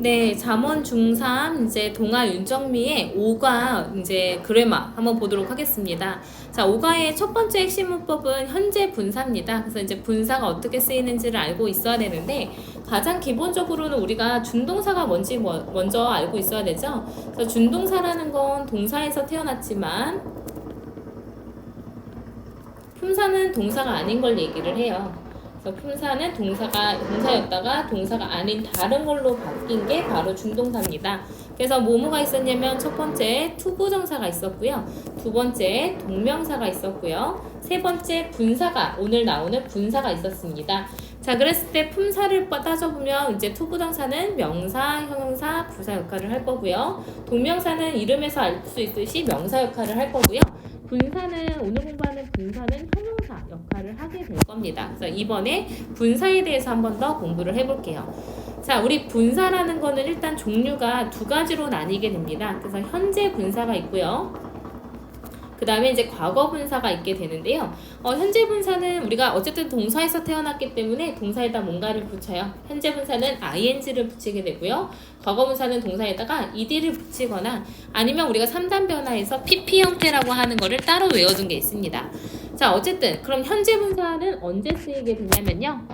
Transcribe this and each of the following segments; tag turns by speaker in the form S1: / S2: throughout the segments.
S1: 네, 잠원 중3 이제 동아 윤정미의 5과 이제 그래마 한번 보도록 하겠습니다. 자, 5과의 첫 번째 핵심 문법은 현재 분사입니다. 그래서 이제 분사가 어떻게 쓰이는지를 알고 있어야 되는데 가장 기본적으로는 우리가 준동사가 뭔지 먼저 알고 있어야 되죠. 그래서 준동사라는 건 동사에서 태어났지만 품사는 동사가 아닌 걸 얘기를 해요. 그래서 품사는 동사였다가 동사가 아닌 다른 걸로 바뀐 게 바로 준동사입니다. 그래서 뭐뭐가 있었냐면 첫 번째 투부정사가 있었고요. 두 번째 동명사가 있었고요. 세 번째 분사가 오늘 나오는 분사가 있었습니다. 자, 그랬을 때 품사를 따져보면 이제 투부정사는 명사, 형용사, 부사 역할을 할 거고요. 동명사는 이름에서 알 수 있듯이 명사 역할을 할 거고요. 분사는 오늘 공부하는 분사는 형용사 역할을 하게 될 겁니다. 그래서 이번에 분사에 대해서 한 번 더 공부를 해볼게요. 자, 우리 분사라는 거는 일단 종류가 두 가지로 나뉘게 됩니다. 그래서 현재 분사가 있고요. 그 다음에 이제 과거 분사가 있게 되는데요. 현재 분사는 우리가 어쨌든 동사에서 태어났기 때문에 동사에다 뭔가를 붙여요. 현재 분사는 ing를 붙이게 되고요. 과거 분사는 동사에다가 ed를 붙이거나 아니면 우리가 3단 변화에서 pp 형태라고 하는 거를 따로 외워둔 게 있습니다. 자, 어쨌든 그럼 현재 분사는 언제 쓰이게 되냐면요.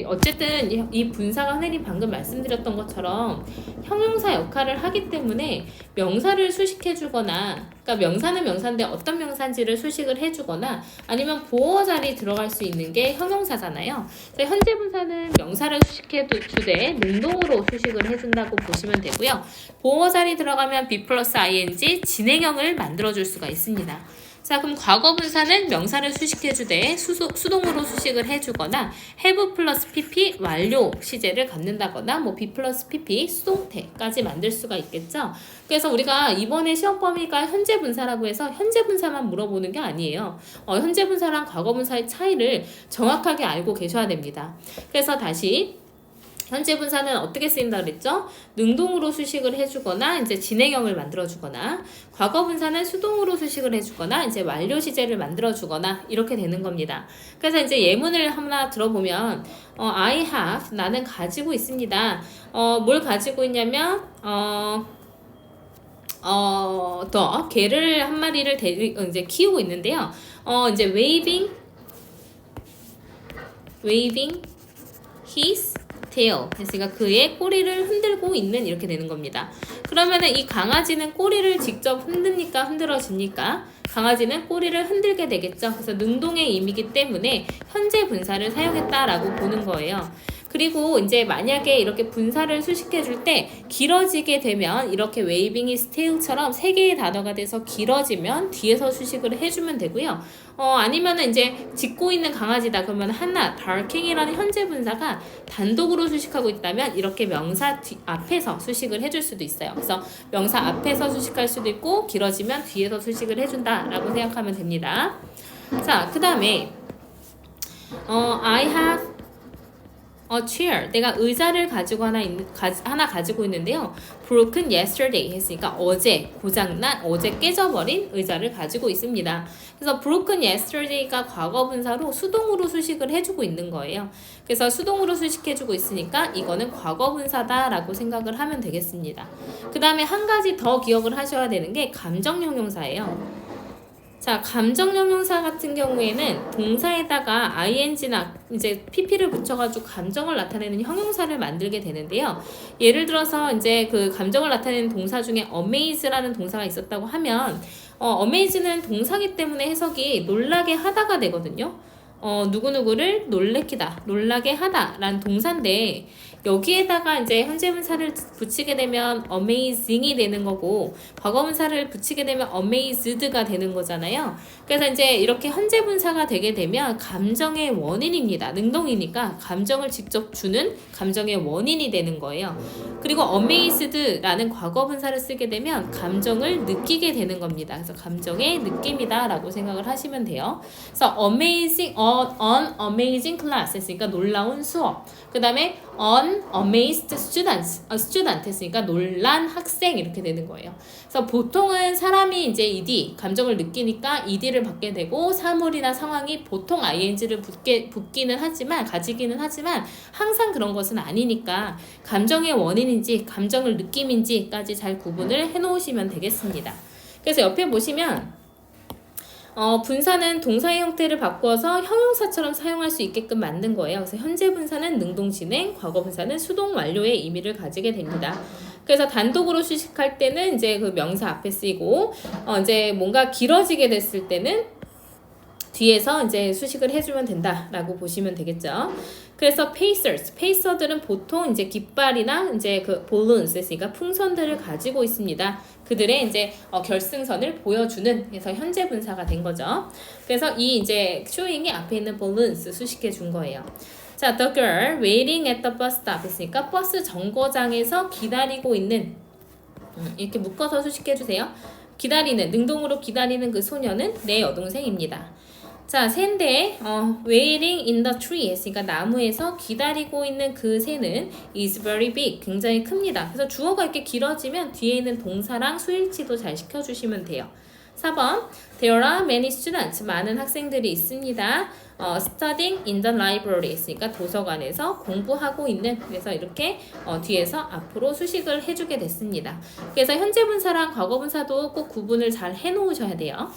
S1: 어쨌든 이 분사가 선생님이 방금 말씀드렸던 것처럼 형용사 역할을 하기 때문에 명사를 수식해주거나, 그러니까 명사는 명사인데 어떤 명사인지를 수식을 해주거나 아니면 보어 자리 들어갈 수 있는 게 형용사잖아요. 그래서 현재 분사는 명사를 수식해주되 능동으로 수식을 해준다고 보시면 되고요. 보어 자리 들어가면 be 플러스 ing 진행형을 만들어줄 수가 있습니다. 자, 그럼 과거 분사는 명사를 수식해주되 수동으로 수식을 해주거나 have 플러스 pp 완료 시제를 갖는다거나 뭐 be 플러스 pp 수동태까지 만들 수가 있겠죠. 그래서 우리가 이번에 시험 범위가 현재 분사라고 해서 현재 분사만 물어보는 게 아니에요. 현재 분사랑 과거 분사의 차이를 정확하게 알고 계셔야 됩니다. 그래서 다시 현재 분사는 어떻게 쓰인다 그랬죠? 능동으로 수식을 해주거나 이제 진행형을 만들어주거나, 과거 분사는 수동으로 수식을 해주거나 이제 완료 시제를 만들어주거나 이렇게 되는 겁니다. 그래서 이제 예문을 하나 들어보면 I have 나는 가지고 있습니다. 뭘 가지고 있냐면 개를 한 마리를 이제 키우고 있는데요. 이제 waving his tail 했으니까 그의 꼬리를 흔들고 있는 이렇게 되는 겁니다. 그러면은 이 강아지는 꼬리를 직접 흔듭니까? 흔들어집니까? 강아지는 꼬리를 흔들게 되겠죠. 그래서 능동의 의미이기 때문에 현재 분사를 사용했다라고 보는 거예요. 그리고 이제 만약에 이렇게 분사를 수식해줄 때 길어지게 되면 이렇게 waving his tail처럼 세 개의 단어가 돼서 길어지면 뒤에서 수식을 해주면 되고요. 아니면은 이제 짖고 있는 강아지다 그러면 하나 barking이라는 현재 분사가 단독으로 수식하고 있다면 이렇게 명사 앞에서 수식을 해줄 수도 있어요. 그래서 명사 앞에서 수식할 수도 있고 길어지면 뒤에서 수식을 해준다라고 생각하면 됩니다. 자, 그 다음에 I have chair. 내가 의자를 하나 가지고 있는데요. broken yesterday 했으니까 어제 고장난, 어제 깨져버린 의자를 가지고 있습니다. 그래서 broken yesterday가 과거 분사로 수동으로 수식을 해주고 있는 거예요. 그래서 수동으로 수식해주고 있으니까 이거는 과거 분사다라고 생각을 하면 되겠습니다. 그 다음에 한 가지 더 기억을 하셔야 되는 게 감정 형용사예요. 자, 감정 형용사 같은 경우에는 동사에다가 ing나 이제 pp를 붙여가지고 감정을 나타내는 형용사를 만들게 되는데요. 예를 들어서 이제 그 감정을 나타내는 동사 중에 amaze라는 동사가 있었다고 하면 amaze는 동사기 때문에 해석이 놀라게 하다가 되거든요. 누구누구를 놀래키다, 놀라게 하다 라는 동사인데 여기에다가 이제 현재 분사를 붙이게 되면 amazing이 되는 거고 과거 분사를 붙이게 되면 amazed가 되는 거잖아요. 그래서 이제 이렇게 현재 분사가 되게 되면 감정의 원인입니다. 능동이니까 감정을 직접 주는 감정의 원인이 되는 거예요. 그리고 amazed라는 과거 분사를 쓰게 되면 감정을 느끼게 되는 겁니다. 그래서 감정의 느낌이다 라고 생각을 하시면 돼요. 그래서 amazing, an amazing class 했으니까 놀라운 수업. 그 다음에 an an amazed student 했으니까 놀란 학생 이렇게 되는 거예요. 그래서 보통은 사람이 이제 ed, 감정을 느끼니까 ed를 받게 되고 사물이나 상황이 보통 ing를 가지기는 하지만 항상 그런 것은 아니니까 감정의 원인인지 감정을 느낌인지까지 잘 구분을 해 놓으시면 되겠습니다. 그래서 옆에 보시면 분사는 동사의 형태를 바꿔서 형용사처럼 사용할 수 있게끔 만든 거예요. 그래서 현재 분사는 능동 진행, 과거 분사는 수동 완료의 의미를 가지게 됩니다. 그래서 단독으로 수식할 때는 이제 그 명사 앞에 쓰이고, 이제 뭔가 길어지게 됐을 때는 뒤에서 이제 수식을 해주면 된다라고 보시면 되겠죠. 그래서 페이서들은 보통 이제 깃발이나 이제 그 balloons, 그러니까 풍선들을 가지고 있습니다. 그들의 이제 결승선을 보여주는, 그래서 현재 분사가 된 거죠. 그래서 이 이제 showing이 앞에 있는 balloons 수식해 준 거예요. 자, the girl waiting at the bus stop 했으니까 버스 정거장에서 기다리고 있는, 이렇게 묶어서 수식해 주세요. 기다리는, 능동으로 기다리는 그 소녀는 내 여동생입니다. 자, 새인데 waiting in the tree 했으니까 나무에서 기다리고 있는 그 새는 is very big, 굉장히 큽니다. 그래서 주어가 이렇게 길어지면 뒤에 있는 동사랑 수일치도 잘 시켜주시면 돼요. 4번 There are many students, 많은 학생들이 있습니다. Studying in the library 했으니까 도서관에서 공부하고 있는, 그래서 이렇게 뒤에서 앞으로 수식을 해주게 됐습니다. 그래서 현재 분사랑 과거 분사도 꼭 구분을 잘 해놓으셔야 돼요.